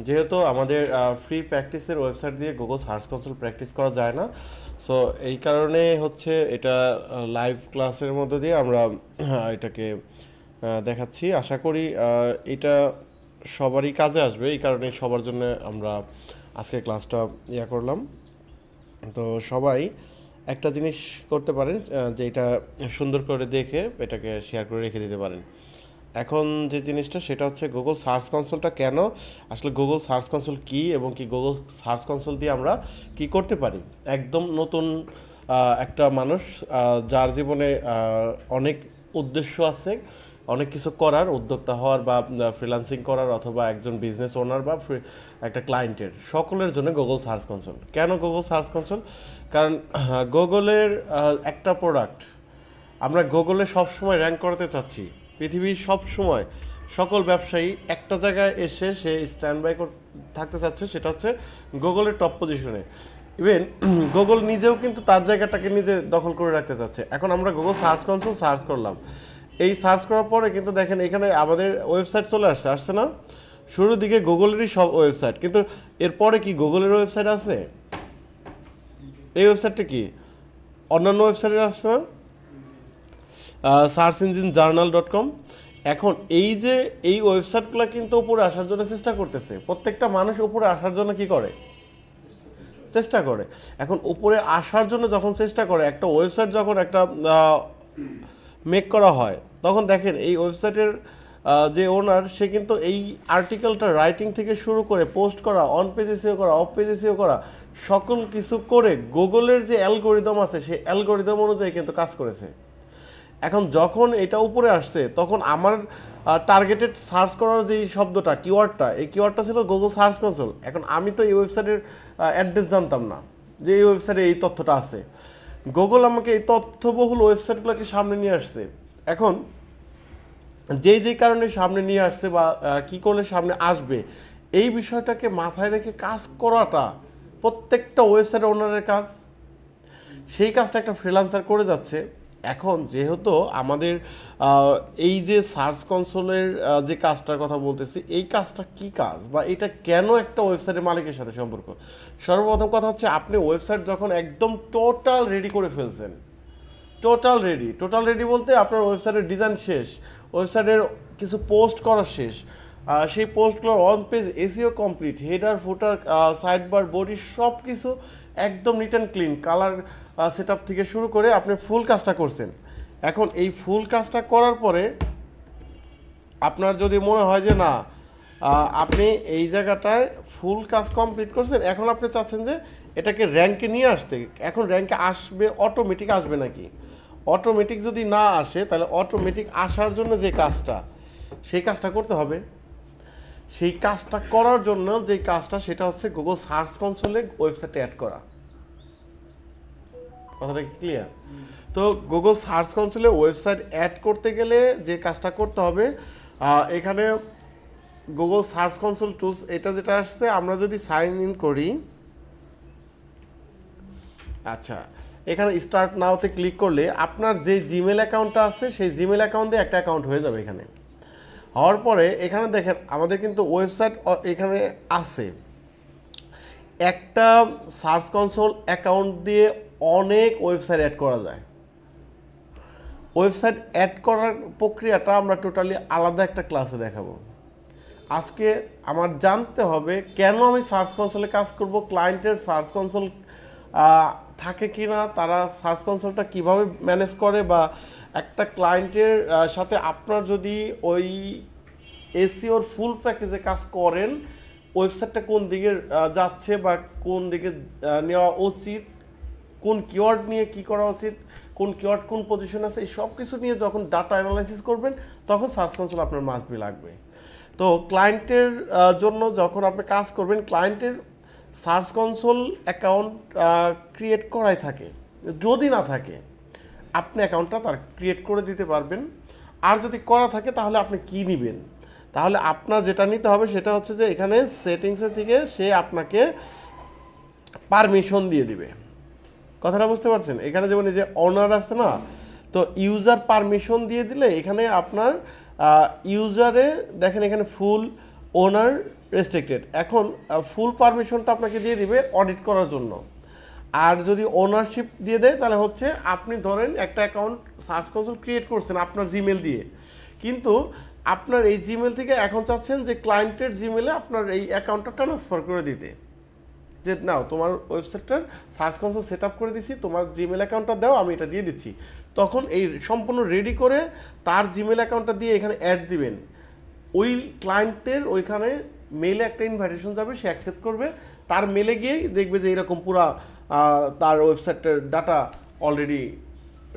যেহেতু আমাদের ফ্রি প্র্যাকটিসের ওয়েবসাইট দিয়ে গুগল সার্চ কনসোল প্র্যাকটিস করা যায় না, সো এই কারণে হচ্ছে এটা লাইভ ক্লাসের মধ্যে দিয়ে আমরা এটাকে দেখাচ্ছি। আশা করি এটা সবারই কাজে আসবে, এই কারণে সবার জন্য আমরা আজকে ক্লাসটা করলাম। তো সবাই একটা জিনিস করতে পারেন, যে এটা সুন্দর করে দেখে এটাকে শেয়ার করে রেখে দিতে পারেন। এখন যে জিনিসটা সেটা হচ্ছে গুগল সার্চ কনসোলটা কেন, আসলে গুগল সার্চ কনসোল কি, এবং কি গুগল সার্চ কনসোল দিয়ে আমরা কি করতে পারি। একদম নতুন একটা মানুষ, যার জীবনে অনেক উদ্দেশ্য আছে, অনেক কিছু করার, উদ্যোক্তা হওয়ার বা ফ্রিল্যান্সিং করার, অথবা একজন বিজনেস ওনার বা একটা ক্লায়েন্টের, সকলের জন্য গুগল সার্চ কনসোল। কেন গুগল সার্চ কনসোল? কারণ গুগলের একটা প্রোডাক্ট, আমরা গুগলে সবসময় র্যাঙ্ক করাতে চাচ্ছি। পৃথিবীর সব সময় সকল ব্যবসায়ী একটা জায়গায় এসে সে স্ট্যান্ড বাই থাকতে চাচ্ছে, সেটা হচ্ছে গুগলের টপ পজিশনে। ইভেন গুগল নিজেও কিন্তু তার জায়গাটাকে নিজে দখল করে রাখতে চাচ্ছে। এখন আমরা গুগল সার্চ কনসোল সার্চ করলাম, এই সার্চ করার পরে কিন্তু দেখেন এখানে আমাদের ওয়েবসাইট চলে আসছে না? শুরুর দিকে গুগলেরই সব ওয়েবসাইট, কিন্তু এরপরে কি গুগলের ওয়েবসাইট আছে? এই ওয়েবসাইটটা কি অন্যান্য ওয়েবসাইটে আসছে না? সার্চ ইঞ্জিন জার্নাল.com। এখন এই যে এই ওয়েবসাইটগুলো কিন্তু উপরে আসার জন্য চেষ্টা করতেছে, প্রত্যেকটা মানুষ উপরে আসার জন্য কি করে? চেষ্টা করে। এখন উপরে আসার জন্য যখন চেষ্টা করে, একটা ওয়েবসাইট যখন একটা মেক করা হয়, তখন দেখেন এই ওয়েবসাইটের যে ওনার, সে কিন্তু এই আর্টিকেলটা রাইটিং থেকে শুরু করে পোস্ট করা, অন পেজ এসইও করা, অফ পেজ এসইও করা, সকল কিছু করে গুগলের যে অ্যালগোরিদম আছে সেই অ্যালগোরিদম অনুযায়ী কিন্তু কাজ করেছে। এখন যখন এটা উপরে আসছে, তখন আমার টার্গেটেড সার্চ করার যে শব্দটা, কিওয়ার্ডটা, এই কিওয়ার্ডটা ছিল গুগল সার্চ কনসোল। এখন আমি তো এই ওয়েবসাইটের অ্যাড্রেস জানতাম না যে এই ওয়েবসাইটে এই তথ্যটা আছে। গুগল আমাকে এই তথ্যবহুল ওয়েবসাইটগুলোকে সামনে নিয়ে আসছে। এখন যেই কারণে সামনে নিয়ে আসছে বা কি করলে সামনে আসবে, এই বিষয়টাকে মাথায় রেখে কাজ করাটা প্রত্যেকটা ওয়েবসাইট ওনারের কাজ। সেই কাজটা একটা ফ্রিল্যান্সার করে যাচ্ছে। এখন যেহেতু আমাদের এই যে সার্চ কনসোলের যে কাজটার কথা বলতেছি, এই কাজটা কি কাজ বা এটা কেন একটা ওয়েবসাইটের মালিকের সাথে সম্পর্ক। সর্বপ্রথম কথা হচ্ছে, আপনি ওয়েবসাইট যখন একদম টোটাল রেডি করে ফেলছেন, টোটাল রেডি বলতে আপনার ওয়েবসাইটের ডিজাইন শেষ, ওয়েবসাইটের কিছু পোস্ট করা শেষ, সেই পোস্টগুলোর on page SEO complete, header footer side bar body সব কিছু একদম neat and clean, colour set up থেকে শুরু করে আপনি ফুল কাজটা করছেন। এখন এই ফুল কাজটা করার পরে আপনার যদি মনে হয় যে না, আপনি এই জায়গাটায় ফুল কাজ কমপ্লিট করছেন, এখন আপনি চাচ্ছেন যে এটাকে র্যাঙ্কে নিয়ে আসতে। এখন র্যাঙ্কে আসবে, অটোমেটিক আসবে নাকি? অটোমেটিক যদি না আসে, তাহলে অটোমেটিক আসার জন্য যে কাজটা, সেই কাজটা করতে হবে। সেই কাজটা করার জন্য যে কাজটা, সেটা হচ্ছে গুগল সার্চ কনসোলে ওয়েবসাইটে অ্যাড করা। কথাটা কি ক্লিয়ার? তো গুগল সার্চ কনসোলে ওয়েবসাইট অ্যাড করতে গেলে যে কাজটা করতে হবে, এখানে গুগল সার্চ কনসোল টুলস এটা যেটা আসছে, আমরা যদি সাইন ইন করি, আচ্ছা, এখানে স্টার্ট নাওতে ক্লিক করলে আপনার যে জিমেল অ্যাকাউন্টটা আছে, সেই জিমেল অ্যাকাউন্ট দিয়ে একটা অ্যাকাউন্ট হয়ে যাবে। এখানে হওয়ার পরে এখানে দেখেন আমাদের কিন্তু ওয়েবসাইট এখানে আছে। একটা সার্চ কনসোল অ্যাকাউন্ট দিয়ে অনেক ওয়েবসাইট অ্যাড করা যায়। ওয়েবসাইট অ্যাড করার প্রক্রিয়াটা আমরা টোটালি আলাদা একটা ক্লাসে দেখাবো। আজকে আমার জানতে হবে কেন আমি সার্চ কনসোলে কাজ করব, ক্লায়েন্টের সার্চ কনসোল থাকে কি না, তারা সার্চ কনসোলটা কিভাবে ম্যানেজ করে, বা একটা ক্লায়েন্টের সাথে আপনার যদি ওই এসইওর ফুল প্যাকেজে কাজ করেন, ওয়েবসাইটটা কোন দিকে যাচ্ছে বা কোন দিকে নেওয়া উচিত, কোন কিওয়ার্ড নিয়ে কি করা উচিত, কোন কিওয়ার্ড কোন পজিশন আছে, এই সব কিছু নিয়ে যখন ডাটা অ্যানালাইসিস করবেন, তখন সার্চ কনসোল আপনার মাস্ট বি লাগবে। তো ক্লায়েন্টের জন্য যখন আপনি কাজ করবেন, ক্লায়েন্টের সার্চ কনসোল অ্যাকাউন্ট ক্রিয়েট করাই থাকে। যদি না থাকে, আপনি অ্যাকাউন্টটা তার ক্রিয়েট করে দিতে পারবেন। আর যদি করা থাকে, তাহলে আপনি কি নেবেন? তাহলে আপনার যেটা নিতে হবে সেটা হচ্ছে যে এখানে সেটিংসের থেকে সে আপনাকে পারমিশন দিয়ে দিবে। কথাটা বুঝতে পারছেন? এখানে যেমন এই যে অনার আছে না, তো ইউজার পারমিশন দিয়ে দিলে এখানে আপনার ইউজারে দেখেন এখানে ফুল ওনার রেস্ট্রিক্টেড। এখন ফুল পারমিশনটা আপনাকে দিয়ে দিবে অডিট করার জন্য। আর যদি ওনারশিপ দিয়ে দেয় তাহলে হচ্ছে আপনি ধরেন একটা অ্যাকাউন্ট সার্চ কনসোল ক্রিয়েট করছেন আপনার জিমেল দিয়ে, কিন্তু আপনার এই জিমেল থেকে এখন চাচ্ছেন যে ক্লায়েন্টের জিমেলে আপনার এই অ্যাকাউন্টটা ট্রান্সফার করে দিতে, যে নাও তোমার ওয়েবসাইটটার সার্চ কনসোল সেট আপ করে দিচ্ছি, তোমার জিমেল অ্যাকাউন্টটা দাও, আমি এটা দিয়ে দিচ্ছি। তখন এই সম্পূর্ণ রেডি করে তার জিমেল অ্যাকাউন্টটা দিয়ে এখানে অ্যাড দিবেন। ওই ক্লায়েন্টের ওইখানে মেলে একটা ইনভাইটেশন যাবে, সে অ্যাকসেপ্ট করবে, তার মেলে গিয়েই দেখবে যে এরকম পুরা তার ওয়েবসাইটের ডাটা অলরেডি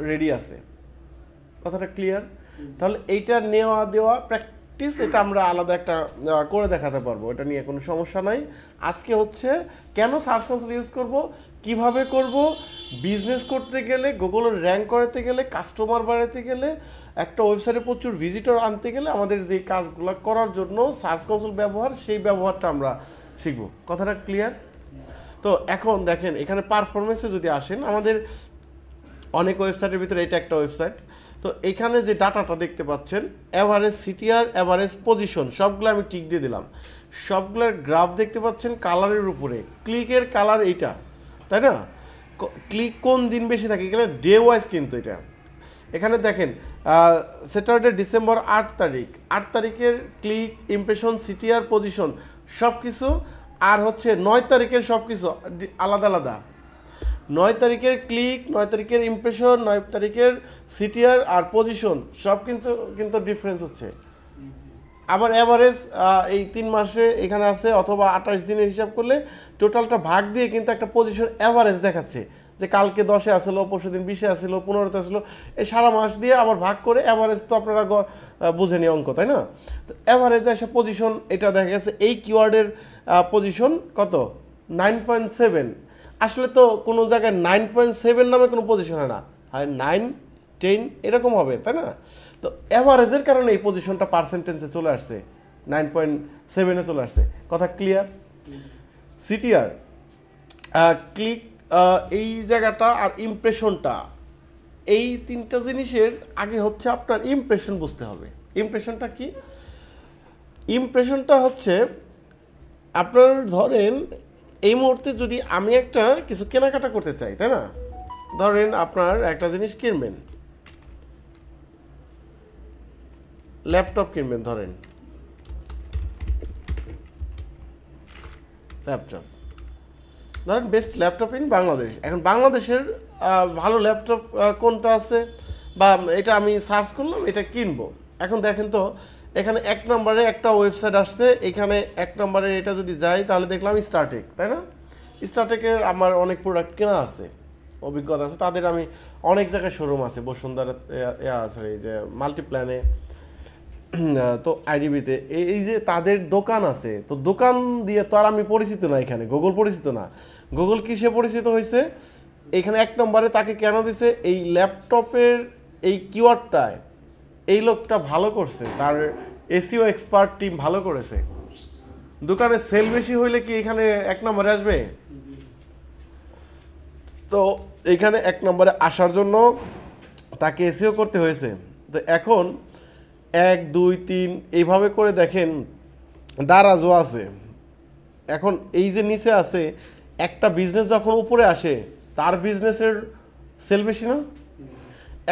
রেডি আছে। কথাটা ক্লিয়ার? তাহলে এইটা নেওয়া দেওয়া প্র্যাকটিস, এটা আমরা আলাদা একটা করে দেখাতে পারবো, এটা নিয়ে কোনো সমস্যা নাই। আজকে হচ্ছে কেন সার্চ কনসোল ইউজ করব, কিভাবে করব, বিজনেস করতে গেলে, গুগলের র্যাঙ্ক করাতে গেলে, কাস্টমার বাড়াতে গেলে, একটা ওয়েবসাইটে প্রচুর ভিজিটর আনতে গেলে আমাদের যে কাজগুলো করার জন্য সার্চ কনসোল ব্যবহার, সেই ব্যবহারটা আমরা শিখব। কথাটা ক্লিয়ার? তো এখন দেখেন এখানে পারফরমেন্সে যদি আসেন, আমাদের অনেক ওয়েবসাইটের ভিতরে এটা একটা ওয়েবসাইট। তো এখানে যে ডাটাটা দেখতে পাচ্ছেন, অ্যাভারেজ সিটিআর, অ্যাভারেজ পজিশন, সবগুলো আমি টিক দিয়ে দিলাম। সবগুলোর গ্রাফ দেখতে পাচ্ছেন কালারের উপরে, ক্লিকের কালার এইটা, তাই না? ক্লিক কোন দিন বেশি থাকে, এখানে ডে ওয়াইজ কিন্তু এটা। এখানে দেখেন স্যাটারডে ডিসেম্বর 8 তারিখ, 8 তারিখের ক্লিক, ইমপ্রেশন, সিটিআর, পজিশন সব কিছু, আর হচ্ছে 9 তারিখের সব কিছু আলাদা আলাদা। 9 তারিখের ক্লিক, 9 তারিখের ইমপ্রেশন, 9 তারিখের সিটিআর আর পজিশন সব কিন্তু ডিফারেন্স হচ্ছে। আবার অ্যাভারেজ এই 3 মাসে এখানে আছে, অথবা 28 দিনের হিসাব করলে টোটালটা ভাগ দিয়ে কিন্তু একটা পজিশন অ্যাভারেজ দেখাচ্ছে, যে কালকে 10-এ আসলো, পরশু দিন 20-এ আসলো, 15-তে আসলো, এই সারা মাস দিয়ে আবার ভাগ করে অ্যাভারেজ তো আপনারা বুঝেনি অঙ্ক, তাই না? তো অ্যাভারেজ এসে পজিশন এটা দেখা গেছে এই কিওয়ার্ডের পজিশন কত, 9.7। আসলে তো কোনো জায়গায় 9.7 নামে কোনো পজিশন হয় না, হয় 9, 10 এরকম হবে, তাই না? তো অ্যাভারেজের কারণে এই পজিশনটা পার্সেন্টেজে চলে আসছে, 9.7-এ চলে আসছে। কথা ক্লিয়ার? সিটিআর, ক্লিক, এই জায়গাটা আর ইমপ্রেশনটা, এই তিনটা জিনিসের আগে হচ্ছে আপনার ইমপ্রেশন বুঝতে হবে। ইমপ্রেশনটা কি? ইমপ্রেশনটা হচ্ছে আপনার ধরেন এই মুহূর্তে যদি আমি একটা কিছু কেনাকাটা করতে চাই, তাই না? ধরেন আপনার একটা জিনিস কিনবেন, ল্যাপটপ কিনবেন, ধরেন ল্যাপটপ, ধরেন বেস্ট ল্যাপটপ ইন বাংলাদেশ। এখন বাংলাদেশের ভালো ল্যাপটপ কোনটা আছে, বা এটা আমি সার্চ করলাম, এটা কিনবো। এখন দেখেন তো এখানে 1 নম্বরে একটা ওয়েবসাইট আসছে, এখানে 1 নম্বরে এটা যদি যাই তাহলে দেখলাম স্টারটেক, তাই না? স্টারটেকের আমার অনেক প্রোডাক্ট কেনা আছে, অভিজ্ঞতা আছে, তাদের আমি অনেক জায়গায় শোরুম আছে, বসুন্ধরা, সরি যে মাল্টিপ্ল্যানে, তো আইডিবিতে, এই যে তাদের দোকান আছে, তো দোকান দিয়ে তো আর আমি পরিচিত না, এখানে গুগল পরিচিত না। গুগল কিসে পরিচিত হয়েছে? এখানে 1 নম্বরে তাকে কেন দিছে, এই ল্যাপটপের এই কিওয়ার্ডটায় এই লোকটা ভালো করছে, তার এসইও এক্সপার্ট টিম ভালো করেছে। দোকানে সেল বেশি হইলে কি এখানে 1 নম্বরে আসবে? তো এখানে 1 নম্বরে আসার জন্য তাকে এসইও করতে হয়েছে। তো এখন 1, 2, 3 এইভাবে করে দেখেন দারাজও আছে। এখন এই যে নিচে আছে, একটা বিজনেস যখন উপরে আসে তার বিজনেসের সেল বেশি না?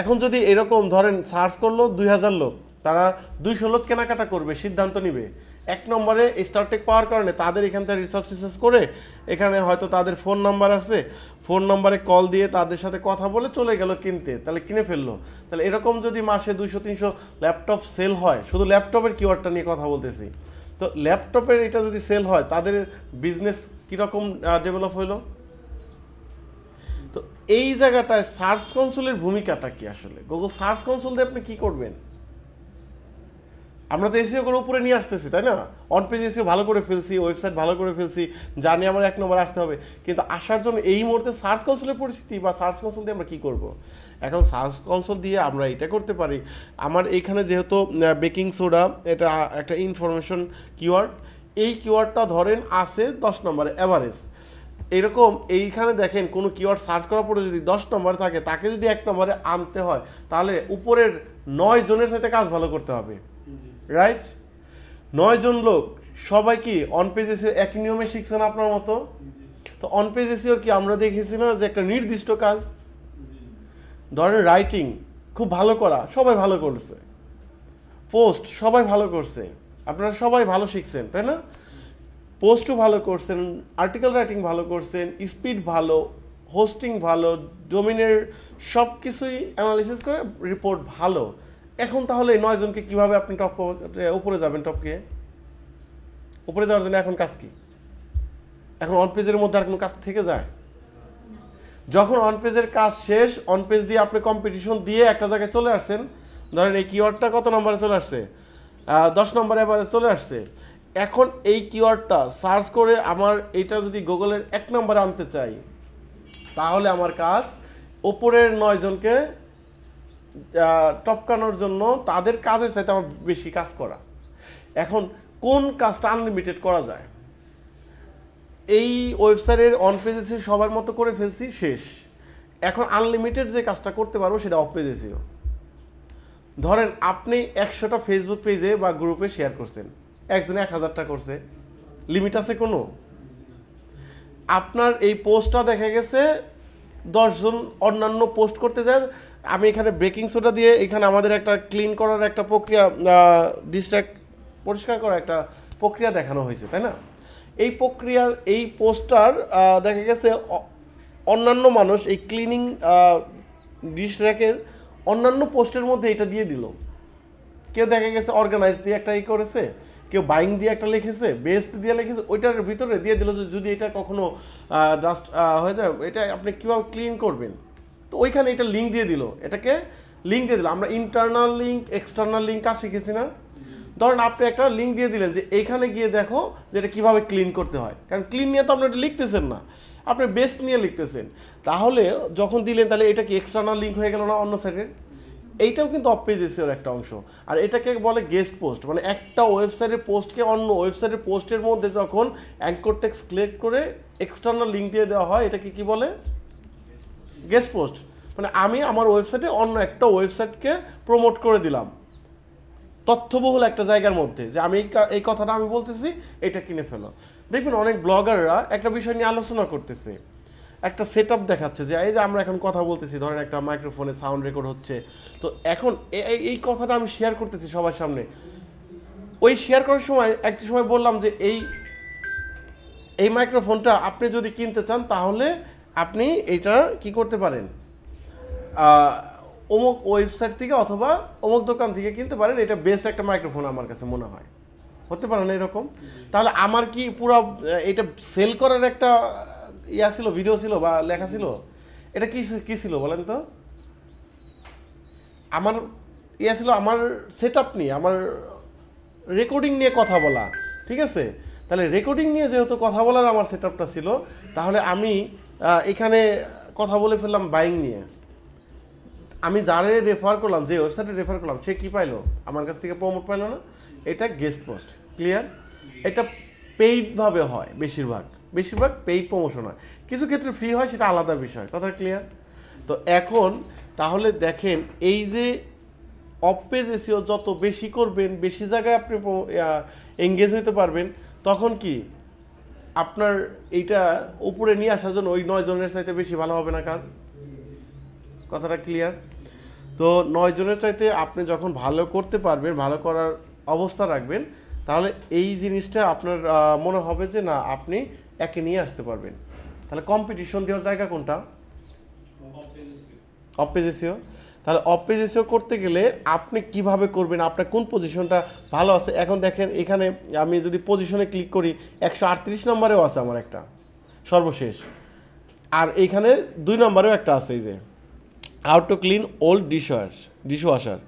এখন যদি এরকম ধরেন সার্চ করলো 2000 লোক, তারা 200 লোক কেনাকাটা করবে, সিদ্ধান্ত নিবে 1 নম্বরে স্টারটেক পাওয়ার কারণে, তাদের এখান থেকে রিসার্চ করে এখানে হয়তো তাদের ফোন নাম্বার আছে, ফোন নাম্বারে কল দিয়ে তাদের সাথে কথা বলে চলে গেল কিনতে, তাহলে কিনে ফেললো। তাহলে এরকম যদি মাসে 200-300 ল্যাপটপ সেল হয়, শুধু ল্যাপটপের কিওয়ার্ডটা নিয়ে কথা বলতেছি, তো ল্যাপটপের এটা যদি সেল হয় তাদের বিজনেস কীরকম ডেভেলপ হইলো? তো এই জায়গাটায় সার্চ কনসোলের ভূমিকাটা কি আসলে? গুগল সার্চ কনসোল দিয়ে আপনি কি করবেন? আমরা তো এসইও করে উপরে নিয়ে আসতেছি, তাই না? অন পেজ এসইও ভালো করে ফেলছি, ওয়েবসাইট ভালো করে ফেলছি, জানি আমার 1 নম্বরে আসতে হবে, কিন্তু আসার জন্য এই মুহূর্তে সার্চ কনসোলের পরিস্থিতি, বা সার্চ কনসোল দিয়ে আমরা কী করব? এখন সার্চ কনসোল দিয়ে আমরা এটা করতে পারি। আমার এইখানে যেহেতু বেকিং সোডা এটা একটা ইনফরমেশন কিওয়ার্ড, এই কিওয়ার্ডটা ধরেন আছে 10 নম্বরে অ্যাভারেজ। এরকম এইখানে দেখেন কোনো কিওয়ার্ড সার্চ করার পরে যদি 10 নম্বরে থাকে, তাকে যদি 1 নম্বরে আনতে হয় তাহলে উপরের 9 জনের সাথে কাজ ভালো করতে হবে, রাইট? 9 জন লোক সবাই কি অন পেজ এসিও একই নিয়মে শিখছেন আপনার মতো? তো অন পেজ এসিওর কি আমরা দেখেছি না যে একটা নির্দিষ্ট কাজ, ধরেন রাইটিং খুব ভালো করা, সবাই ভালো করছে, পোস্ট সবাই ভালো করছে, আপনারা সবাই ভালো শিখছেন তাই না? পোস্টও ভালো করছেন, আর্টিকেল রাইটিং ভালো করছেন, স্পিড ভালো, হোস্টিং ভালো, ডোমিনের সব কিছুই অ্যানালিসিস করে রিপোর্ট ভালো। এখন তাহলে এই 9 জনকে কীভাবে আপনি উপরে যাবেন? টপকে উপরে যাওয়ার জন্য এখন কাজ কি? এখন অন পেজের মধ্যে আর কোনো কাজ থেকে যায়? যখন অন পেজের কাজ শেষ, অন পেজ দিয়ে আপনি কম্পিটিশন দিয়ে একটা জায়গায় চলে আসছেন, ধরেন এই কিওয়ার্ডটা কত নম্বরে চলে আসছে? 10 নম্বরে এবারে চলে আসছে। এখন এই কিওয়ার্ডটা সার্চ করে আমার এটা যদি গুগলের 1 নম্বরে আনতে চাই, তাহলে আমার কাজ ওপরের 9 জনকে টপকানোর জন্য তাদের কাজের চাইতে আমার বেশি কাজ করা। এখন কোন কাজটা আনলিমিটেড করা যায়? এই ওয়েবসাইটের অন পেজে সবার মতো করে ফেলছি, শেষ। এখন আনলিমিটেড যে কাজটা করতে পারবো সেটা অফ পেজ এসিও। ধরেন আপনি 100টা ফেসবুক পেজে বা গ্রুপে শেয়ার করছেন, একজনে 1000টা করছে, লিমিট আছে কোনো? আপনার এই পোস্টটা দেখা গেছে 10 জন অন্যান্য পোস্ট করতে যায়, আমি এখানে বেকিং সোডা দিয়ে এখানে আমাদের একটা ক্লিন করার একটা প্রক্রিয়া, ডিস্ট্রাক্ট পরিষ্কার করার একটা প্রক্রিয়া দেখানো হয়েছে তাই না? এই প্রক্রিয়ার এই পোস্টার দেখা গেছে অন্যান্য মানুষ এই ক্লিনিং ডিশ র্যাকের অন্যান্য পোস্টের মধ্যে এটা দিয়ে দিল। কেউ দেখা গেছে অর্গানাইজ দিয়ে একটা করেছে, কেউ বাইং দিয়ে একটা লিখেছে, বেস্ট দিয়ে লিখেছে, ওইটার ভিতরে দিয়ে দিল যে যদি এটা কখনো ডাস্ট হয়ে যায় এটা আপনি কীভাবে ক্লিন করবেন। তো ওইখানে এটা লিঙ্ক দিয়ে দিল, এটাকে লিঙ্ক দিয়ে দিল। আমরা ইন্টারনাল লিঙ্ক, এক্সটার্নাল লিঙ্ক কাজ শিখেছি না? ধরেন আপনি একটা লিঙ্ক দিয়ে দিলেন যে এইখানে গিয়ে দেখো যে এটা কীভাবে ক্লিন করতে হয়, কারণ ক্লিন নিয়ে তো আপনি এটা লিখতেছেন না, আপনি বেস্ট নিয়ে লিখতেছেন। তাহলে যখন দিলেন তাহলে এটা কি এক্সটার্নাল লিঙ্ক হয়ে গেল না অন্য সাইডের? এইটাও কিন্তু অফ পেজ এসিওর একটা অংশ। আর এটাকে বলে গেস্ট পোস্ট, মানে একটা ওয়েবসাইটের পোস্টকে অন্য ওয়েবসাইটের পোস্টের মধ্যে যখন অ্যাঙ্কর টেক্সট সিলেক্ট করে এক্সটার্নাল লিঙ্ক দিয়ে দেওয়া হয়, এটাকে কি বলে? Guest post. মানে আমি আমার ওয়েবসাইটে অন্য একটা ওয়েবসাইটকে প্রমোট করে দিলাম তথ্যবহুল একটা জায়গার মধ্যে, যে আমি এই কথাটা আমি বলতেছি, এটা কিনে ফেলো। দেখবেন অনেক ব্লগাররা একটা বিষয় নিয়ে আলোচনা করতেছে, একটা সেট আপ দেখাচ্ছে যে এই যে আমরা এখন কথা বলতেছি, ধরেন একটা মাইক্রোফোনে সাউন্ড রেকর্ড হচ্ছে, তো এখন এই কথাটা আমি শেয়ার করতেছি সবার সামনে। ওই শেয়ার করার সময় একটা সময় বললাম যে এই মাইক্রোফোনটা আপনি যদি কিনতে চান তাহলে আপনি এটা কি করতে পারেন, অমুক ওয়েবসাইট থেকে অথবা অমুক দোকান থেকে কিনতে পারেন, এটা বেস্ট একটা মাইক্রোফোন আমার কাছে মনে হয়। হতে পারে না এরকম? তাহলে আমার কি পুরো এটা সেল করার একটা ইয়া ছিল, ভিডিও ছিল বা লেখা ছিল? এটা কি ছিল বলেন তো? আমার ইয়া ছিল আমার সেট আপ নিয়ে, আমার রেকর্ডিং নিয়ে কথা বলা, ঠিক আছে? তাহলে রেকর্ডিং নিয়ে যেহেতু কথা বলার আমার সেট আপটা ছিল, তাহলে আমি এখানে কথা বলে ফেললাম বাইং নিয়ে। আমি যারে রেফার করলাম, যে ওয়েবসাইটে রেফার করলাম, সে কি পাইলো? আমার কাছ থেকে প্রমোট পাইলো না? এটা গেস্ট পোস্ট। ক্লিয়ার? এটা পেইডভাবে হয়, বেশিরভাগ পেইড প্রমোশন হয়, কিছু ক্ষেত্রে ফ্রি হয়, সেটা আলাদা বিষয়। কথা ক্লিয়ার? তো এখন তাহলে দেখেন, এই যে অফ পেজ এসিও যত বেশি করবেন, বেশি জায়গায় আপনি এঙ্গেজ হতে পারবেন, তখন কি আপনার এইটা উপরে নিয়ে আসার জন্য ওই 9 জনের চাইতে বেশি ভালো হবে না কাজ? কথাটা ক্লিয়ার? তো 9 জনের চাইতে আপনি যখন ভালো করতে পারবেন, ভালো করার অবস্থা রাখবেন, তাহলে এই জিনিসটা আপনার মনে হবে যে না, আপনি একে নিয়ে আসতে পারবেন। তাহলে কম্পিটিশন দেওয়ার জায়গা কোনটা? Of page SEO. তাহলে অফ পেজ এসিও করতে গেলে আপনি কিভাবে করবেন, আপনার কোন পজিশনটা ভালো আছে? এখন দেখেন এখানে আমি যদি পজিশনে ক্লিক করি, 138 নম্বরেও আছে আমার একটা সর্বশেষ, আর এইখানে 2 নম্বরেও একটা আছে, এই যে how to clean old dishwasher.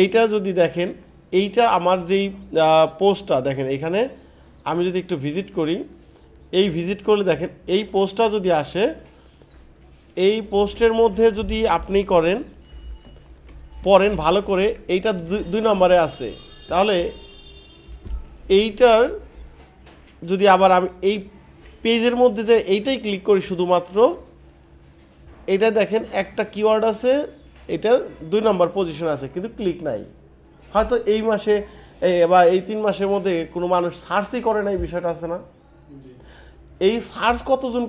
এইটা যদি দেখেন, এইটা আমার যেই পোস্টটা দেখেন, এখানে আমি যদি একটু ভিজিট করি, এই ভিজিট করলে দেখেন এই পোস্টটা যদি আসে, এই পোস্টের মধ্যে যদি আপনি পড়েন ভালো করে, এইটা 2 নম্বরে আছে। তাহলে এইটার যদি আবার আমি এই পেজের মধ্যে যে এইটাই ক্লিক করি শুধুমাত্র, এটা দেখেন একটা কিওয়ার্ড আছে, এটা 2 নম্বর পজিশন আছে, কিন্তু ক্লিক নাই। হয়তো এই মাসে বা এই 3 মাসের মধ্যে কোনো মানুষ সার্চই করে না, এই বিষয়টা আছে না? এই সার্চ কতজন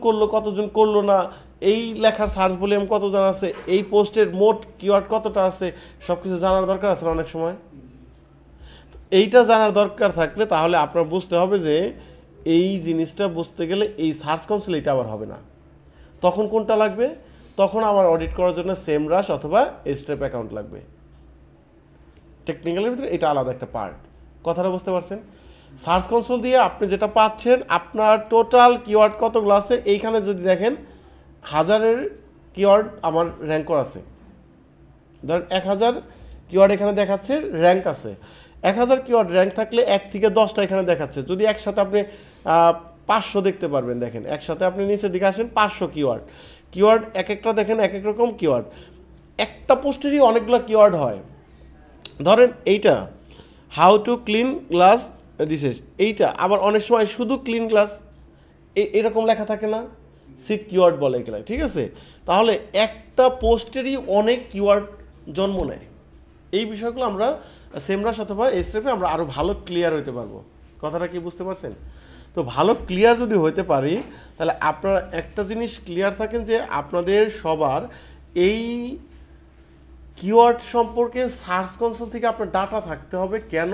করলো না, এই লেখার সার্চ ভলিউম কতজন আছে, এই পোস্টের মোট কিওয়ার্ড কতটা আছে, সব কিছু জানার দরকার আছে না অনেক সময়? এইটা জানার দরকার থাকলে তাহলে আপনার বুঝতে হবে যে এই জিনিসটা বুঝতে গেলে এই সার্চ কনসোল এটা আবার হবে না। তখন কোনটা লাগবে? তখন আমার অডিট করার জন্য সেমরাশ অথবা স্টেপ অ্যাকাউন্ট লাগবে। টেকনিক্যালের ভিতরে এটা আলাদা একটা পার্ট। কথাটা বুঝতে পারছেন? সার্চ কনসোল দিয়ে আপনি যেটা পাচ্ছেন, আপনার টোটাল কিওয়ার্ড কতগুলো আছে এইখানে যদি দেখেন 1000-এর কিওয়ার্ড আমার র্যাঙ্ক করা আছে। ধরেন 1000 কিওয়ার্ড এখানে দেখাচ্ছে, র্যাঙ্ক আছে 1000 কিওয়ার্ড। র্যাঙ্ক থাকলে 1 থেকে 10টা এখানে দেখাচ্ছে। যদি একসাথে আপনি 500 দেখতে পারবেন, দেখেন একসাথে আপনি নিচের দিকে আসেন 500 কিওয়ার্ড এক একটা দেখেন এক এক রকম কিওয়ার্ড। একটা পোস্টেরই অনেকগুলো কিওয়ার্ড হয়। ধরেন এইটা how to clean glass dishes, এইটা আবার অনেক সময় শুধু ক্লিন গ্লাস এরকম লেখা থাকে না, সিট কিওয়ার্ড বলে এগুলো, ঠিক আছে? তাহলে একটা পোস্টেরই অনেক কিওয়ার্ড জন্ম নেয়। এই বিষয়গুলো আমরা সেমরাশ অথবা স্টেপে আমরা আরও ভালো ক্লিয়ার হতে পারবো। কথাটা কি বুঝতে পারছেন? তো ভালো ক্লিয়ার যদি হতে পারি তাহলে আপনারা একটা জিনিস ক্লিয়ার থাকেন যে আপনাদের সবার এই কিওয়ার্ড সম্পর্কে সার্চ কনসোল থেকে আপনার ডাটা থাকতে হবে কেন,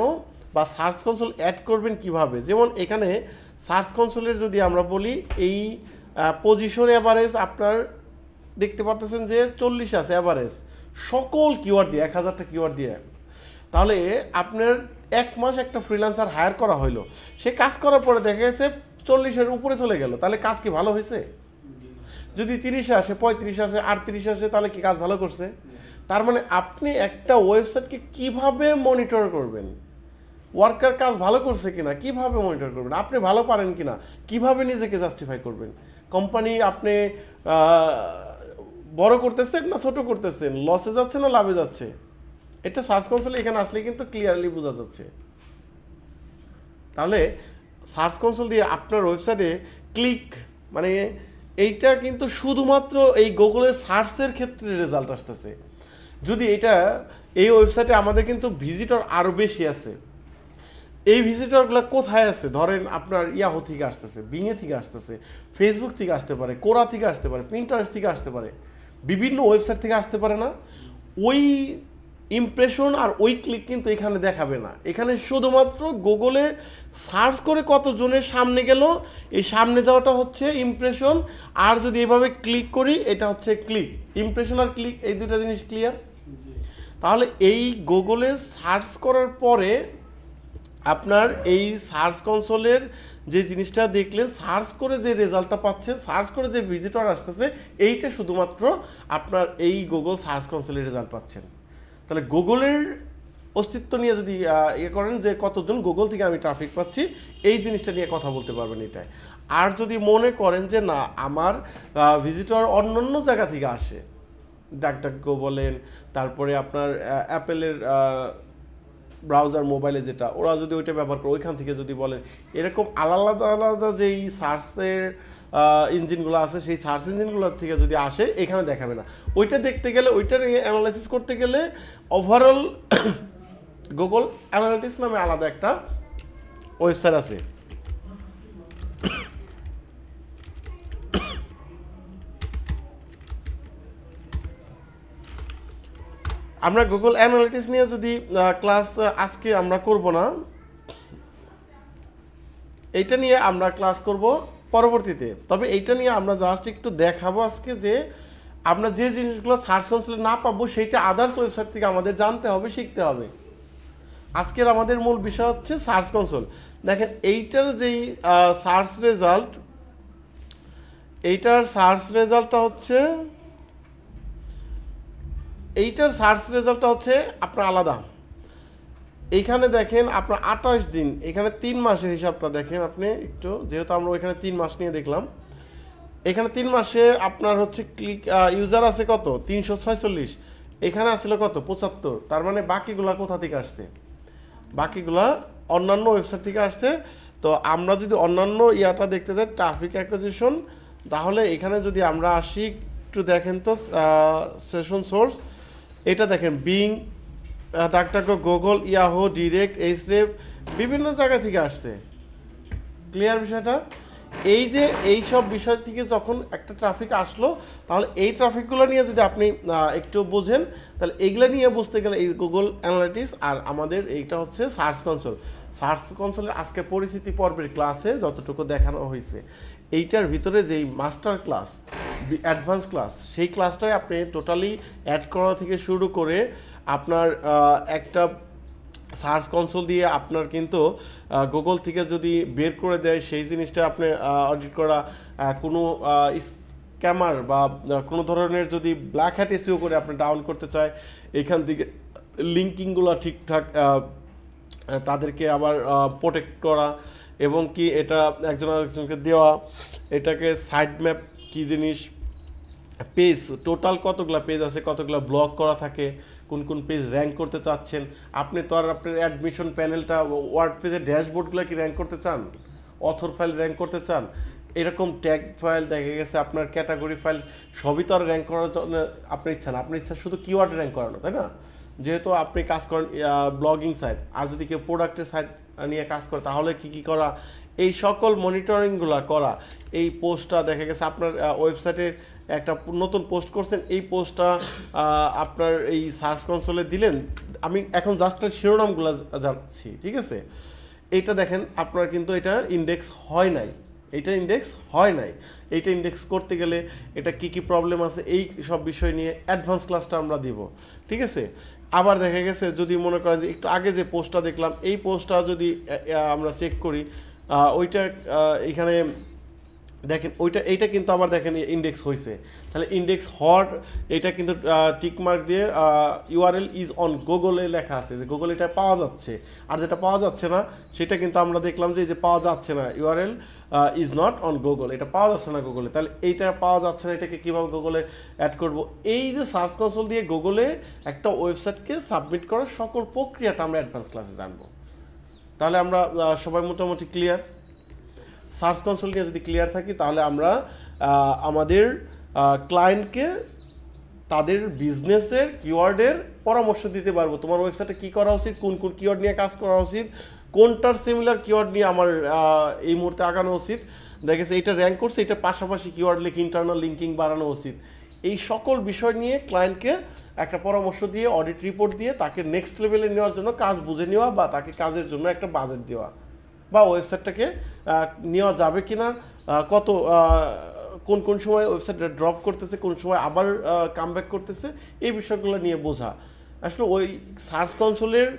বা সার্চ কনসোল অ্যাড করবেন কিভাবে। যেমন এখানে সার্চ কনসোলের যদি আমরা বলি এই পজিশন অ্যাভারেজ আপনার দেখতে পারতেছেন যে 40 আছে অ্যাভারেজ, সকল কিওয়ার্ড দিয়ে 1000টা কিওয়ার্ড দিয়ে। তাহলে আপনার 1 মাস একটা ফ্রিল্যান্সার হায়ার করা হইলো, সে কাজ করার পরে দেখা গেছে 40-এর উপরে চলে গেল, তাহলে কাজ কি ভালো হয়েছে? যদি 30-এ আসে, 35 আসে, 38 আসে, তাহলে কি কাজ ভালো করছে? তার মানে আপনি একটা ওয়েবসাইটকে কিভাবে মনিটর করবেন, ওয়ার্কার কাজ ভালো করছে কিনা কিভাবে মনিটর করবেন, আপনি ভালো পারেন কিনা কিভাবে নিজেকে জাস্টিফাই করবেন, কোম্পানি আপনি বড় করতেছেন না ছোট করতেছেন, লসে যাচ্ছে না লাভে যাচ্ছে, এটা সার্চ কনসোলে এখানে আসলে কিন্তু ক্লিয়ারলি বোঝা যাচ্ছে। তাহলে সার্চ কনসোল দিয়ে আপনার ওয়েবসাইটে ক্লিক মানে এইটা কিন্তু শুধুমাত্র এই গুগলের সার্চের ক্ষেত্রে রেজাল্ট আসতেছে। যদি এটা এই ওয়েবসাইটে আমাদের কিন্তু ভিজিটর আরও বেশি আছে, এই ভিজিটরগুলো কোথায় আছে? ধরেন আপনার ইয়াহু থেকে আসতেছে, বিংয়ে থেকে আসতেছে, ফেসবুক থেকে আসতে পারে, কোরা থেকে আসতে পারে, পিন্টারেস্ট থেকে আসতে পারে, বিভিন্ন ওয়েবসাইট থেকে আসতে পারে না? ওই ইমপ্রেশন আর ওই ক্লিক কিন্তু এখানে দেখাবে না। এখানে শুধুমাত্র গুগলে সার্চ করে কতজনের সামনে গেল, এই সামনে যাওয়াটা হচ্ছে ইমপ্রেশন, আর যদি এভাবে ক্লিক করি এটা হচ্ছে ক্লিক। ইমপ্রেশন আর ক্লিক এই দুটো জিনিস ক্লিয়ার? তাহলে এই গুগলে সার্চ করার পরে আপনার এই সার্চ কনসোলের যে জিনিসটা দেখলেন, সার্চ করে যে রেজাল্টটা পাচ্ছেন, সার্চ করে যে ভিজিটর আসতেছে, এইটা শুধুমাত্র আপনার এই গুগল সার্চ কনসোলের রেজাল্ট পাচ্ছেন। তাহলে গুগলের অস্তিত্ব নিয়ে যদি ইয়ে করেন যে কতজন গুগল থেকে আমি ট্রাফিক পাচ্ছি, এই জিনিসটা নিয়ে কথা বলতে পারবেন এটাই। আর যদি মনে করেন যে না আমার ভিজিটর অন্য জায়গা থেকে আসে, ডাকডাকগো বলেন, তারপরে আপনার অ্যাপেলের ব্রাউজার মোবাইলে যেটা, ওরা যদি ওইটা ব্যবহার করে ওইখান থেকে যদি বলেন, এরকম আলাদা আলাদা যেই সার্চের ইঞ্জিনগুলো আছে সেই সার্চ ইঞ্জিনগুলো থেকে যদি আসে এখানে দেখাবে না। ওইটা দেখতে গেলে, ওইটার অ্যানালাইসিস করতে গেলে ওভারঅল গুগল অ্যানালিটিক্স নামে আলাদা একটা ওয়েবসাইট আছে। আমরা গুগল অ্যানালিটিক্স নিয়ে যদি ক্লাস আজকে আমরা করব না, এইটা নিয়ে আমরা ক্লাস করব পরবর্তীতে। তবে এইটা নিয়ে আমরা জাস্ট একটু দেখাবো আজকে যে আমরা যে জিনিসগুলো সার্চ কনসোলে না পাবো সেইটা আদার্স ওয়েবসাইট থেকে আমাদের জানতে হবে, শিখতে হবে। আজকের আমাদের মূল বিষয় হচ্ছে সার্চ কনসোল। দেখেন এইটার যেই সার্চ রেজাল্ট, এইটার সার্চ রেজাল্টটা হচ্ছে আপনার আলাদা। এইখানে দেখেন আপনার 28 দিন, এখানে 3 মাসের হিসাবটা দেখেন আপনি একটু, যেহেতু আমরা ওইখানে 3 মাস নিয়ে দেখলাম, এখানে 3 মাসে আপনার হচ্ছে ক্লিক ইউজার আছে কত 346, এখানে আসলে কত 75। তার মানে বাকিগুলা কোথা থেকে আসছে? বাকিগুলা অন্যান্য ওয়েবসাইট থেকে আসছে। তো আমরা যদি অন্যান্য ইয়াটা দেখতে চাই ট্রাফিক অ্যাকুইজিশন, তাহলে এখানে যদি আমরা আসি একটু দেখেন তো সেশন সোর্স, এটা দেখেন বিং, ডাকটাকো, গুগল, ইয়াহু, ডিরেক্ট, এইচরেফ বিভিন্ন জায়গা থেকে আসছে। ক্লিয়ার বিষয়টা? এই যে এই সব বিষয় থেকে যখন একটা ট্রাফিক আসলো, তাহলে এই ট্রাফিকগুলো নিয়ে যদি আপনি একটু বোঝেন, তাহলে এইগুলো নিয়ে বুঝতে গেলে এই গুগল অ্যানালিটিক্স আর আমাদের এইটা হচ্ছে সার্চ কনসোল। সার্চ কনসোলের আজকে পরিস্থিতি পর্বের ক্লাসে যতটুকু দেখানো হয়েছে, এইটার ভিতরে যেই মাস্টার ক্লাস, অ্যাডভান্স ক্লাস, সেই ক্লাসটাই আপনি টোটালি অ্যাড করা থেকে শুরু করে আপনার একটা সার্চ কনসোল দিয়ে আপনার কিন্তু গুগল থেকে যদি বের করে দেয় সেই জিনিসটা আপনি অডিট করা, কোনো স্ক্যামার বা কোনো ধরনের যদি ব্ল্যাক হ্যাট এসিও করে আপনি ডাউন করতে চায়, এখান থেকে লিঙ্কিংগুলো ঠিকঠাক তাদেরকে আবার প্রোটেক্ট করা, এবং কি এটা একজন আরেকজনকে দেওয়া, এটাকে সাইড ম্যাপ কী জিনিস, পেজ টোটাল কতগুলো পেজ আছে, কতগুলো ব্লক করা থাকে, কোন কোন পেজ র্যাঙ্ক করতে চাচ্ছেন আপনি, তো আর আপনার অ্যাডমিশন প্যানেলটা ওয়ার্ড পেজের ড্যাশবোর্ডগুলো কি র্যাঙ্ক করতে চান, অথর ফাইল র্যাঙ্ক করতে চান, এরকম ট্যাগ ফাইল দেখা গেছে আপনার ক্যাটাগরি ফাইল সবই তো আর র্যাঙ্ক করার জন্য আপনার ইচ্ছা না, আপনার ইচ্ছা শুধু কিওয়ার্ড র্যাঙ্ক করানো, তাই না? যেহেতু আপনি কাজ করেন ব্লগিং সাইট, আর যদি কেউ প্রোডাক্টের সাইট নিয়ে কাজ করে তাহলে কি কি করা, এই সকল মনিটরিংগুলো করা। এই পোস্টটা দেখা গেছে আপনার ওয়েবসাইটে একটা নতুন পোস্ট করছেন, এই পোস্টটা আপনার এই সার্চ কনসোলে দিলেন, আমি এখন জাস্ট শিরোনামগুলো যাচ্ছি, ঠিক আছে? এইটা দেখেন আপনার কিন্তু এটা ইন্ডেক্স হয় নাই, এইটা ইন্ডেক্স হয় নাই, এইটা ইন্ডেক্স করতে গেলে এটা কি কি প্রবলেম আছে এই সব বিষয় নিয়ে অ্যাডভান্স ক্লাসটা আমরা দিব, ঠিক আছে? আবার দেখা গেছে যদি মনে করেন যে একটু আগে যে পোস্টটা দেখলাম, এই পোস্টটা যদি আমরা চেক করি, ওইটা এখানে দেখেন এইটা কিন্তু আবার দেখেন ইন্ডেক্স হয়েছে, তাহলে ইন্ডেক্স হওয়ার এটা কিন্তু টিকমার্ক দিয়ে ইউআরএল ইজ অন গুগলে লেখা আছে যে গুগল এটা পাওয়া যাচ্ছে, আর যেটা পাওয়া যাচ্ছে না সেটা কিন্তু আমরা দেখলাম যে পাওয়া যাচ্ছে না, URL is not on Google, এটা পাওয়া যাচ্ছে না গুগলে, তাহলে এইটা পাওয়া যাচ্ছে না, এটাকে কীভাবে গুগলে অ্যাড করব? এই যে সার্চ কনসোল দিয়ে গুগলে একটা ওয়েবসাইটকে সাবমিট করার সকল প্রক্রিয়াটা আমরা অ্যাডভান্স ক্লাসে জানবো। তাহলে আমরা সবাই মোটামুটি ক্লিয়ার? সার্চ কনসোল নিয়ে যদি ক্লিয়ার থাকি তাহলে আমরা আমাদের ক্লায়েন্টকে তাদের বিজনেসের কিওয়ার্ডের পরামর্শ দিতে পারবো, তোমার ওয়েবসাইটে কী করা উচিত, কোন কোন কিওয়ার্ড নিয়ে কাজ করা উচিত, কোনটার সিমিলার কিওয়ার্ড নিয়ে আমার এই মুহূর্তে আগানো উচিত, দেখেছে এইটা র্যাঙ্ক করছে, এটার পাশাপাশি কিওয়ার্ড লিখে ইন্টারনাল লিঙ্কিং বাড়ানো উচিত, এই সকল বিষয় নিয়ে ক্লায়েন্টকে একটা পরামর্শ দিয়ে অডিট রিপোর্ট দিয়ে তাকে নেক্সট লেভেলে নেওয়ার জন্য কাজ বুঝে নেওয়া, বা তাকে কাজের জন্য একটা বাজেট দেওয়া, বা ওয়েবসাইটটাকে নেওয়া যাবে কি না, কত কোন কোন সময় ওয়েবসাইটটা ড্রপ করতেছে, কোন সময় আবার কামব্যাক করতেছে, এই বিষয়গুলো নিয়ে বোঝা। আসলে ওই সার্চ কনসোলের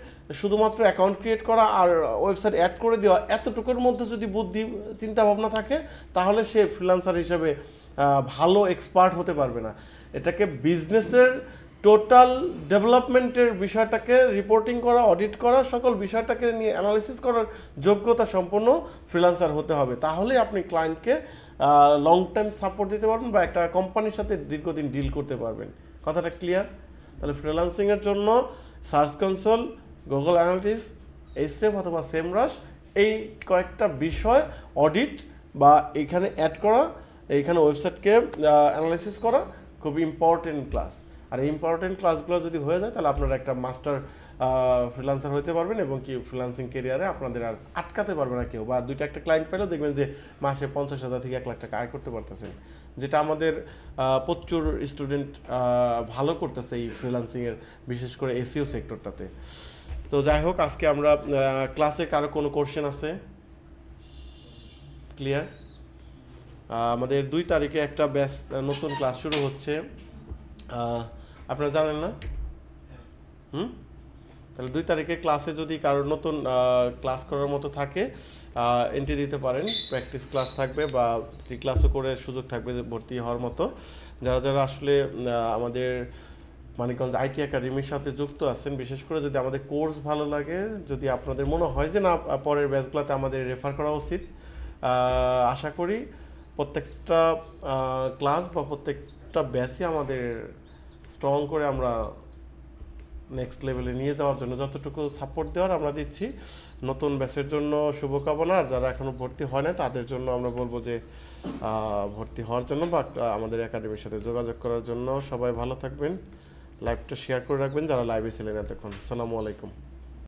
শুধুমাত্র অ্যাকাউন্ট ক্রিয়েট করা আর ওয়েবসাইট অ্যাড করে দেওয়া এতটুকুর মধ্যে যদি বুদ্ধি চিন্তা ভাবনা থাকে তাহলে সে ফ্রিল্যান্সার হিসেবে ভালো এক্সপার্ট হতে পারবে না। এটাকে বিজনেসের টোটাল ডেভেলপমেন্টের বিষয়টাকে রিপোর্টিং করা, অডিট করা, সকল বিষয়টাকে নিয়ে অ্যানালিসিস করার যোগ্যতা সম্পন্ন ফ্রিল্যান্সার হতে হবে, তাহলে আপনি ক্লায়েন্টকে লং টাইম সাপোর্ট দিতে পারবেন বা একটা কোম্পানির সাথে দীর্ঘদিন ডিল করতে পারবেন। কথাটা ক্লিয়ার? তাহলে ফ্রিল্যান্সিংয়ের জন্য সার্চ কনসোল, গুগল অ্যানালিটিক্স, এইচরেফ অথবা সেমরাশ, এই কয়েকটা বিষয় অডিট বা এখানে অ্যাড করা, এইখানে ওয়েবসাইটকে অ্যানালাইসিস করা খুব ইম্পর্টেন্ট ক্লাস। আর এই ইম্পর্টেন্ট ক্লাসগুলো যদি হয়ে যায় তাহলে আপনারা একটা মাস্টার ফ্রিল্যান্সার হতে পারবেন, এবং কি ফ্রিল্যান্সিং কেরিয়ারে আপনাদের আর আটকাতে পারবে না কেউ, বা দুইটা একটা ক্লায়েন্ট পেলেও দেখবেন যে মাসে 50,000 থেকে 1 লাখ টাকা আয় করতে পারতেছেন, যেটা আমাদের প্রচুর স্টুডেন্ট ভালো করতেছে এই ফ্রিল্যান্সিংয়ের, বিশেষ করে এসইও সেক্টরটাতে। তো যাই হোক, আজকে আমরা ক্লাসে কারো কোনো কোশ্চেন আছে? ক্লিয়ার? আমাদের 2 তারিখে একটা ব্যাচ নতুন ক্লাস শুরু হচ্ছে, আপনারা জানেন না? তাহলে 2 তারিখে ক্লাসে যদি কারোর নতুন ক্লাস করার মতো থাকে এন্ট্রি দিতে পারেন, প্র্যাকটিস ক্লাস থাকবে বা প্রি ক্লাসও করে সুযোগ থাকবে ভর্তি হওয়ার মতো। যারা যারা আসলে আমাদের মানিকগঞ্জ আইটি একাডেমির সাথে যুক্ত আছেন, বিশেষ করে যদি আমাদের কোর্স ভালো লাগে, যদি আপনাদের মনে হয় যে না পরের ব্যাচগুলোতে আমাদের রেফার করা উচিত, আশা করি প্রত্যেকটা ক্লাস বা প্রত্যেকটা ব্যাচই আমাদের স্ট্রং করে আমরা নেক্সট লেভেলে নিয়ে যাওয়ার জন্য যতটুকু সাপোর্ট দেওয়ার আমরা দিচ্ছি। নতুন ব্যাচের জন্য শুভকামনা, আর যারা এখনও ভর্তি হয় না তাদের জন্য আমরা বলবো যে ভর্তি হওয়ার জন্য বা আমাদের একাডেমির সাথে যোগাযোগ করার জন্য। সবাই ভালো থাকবেন, লাইভটা শেয়ার করে রাখবেন যারা লাইভে ছিলেন এতক্ষণ। আসসালামু আলাইকুম।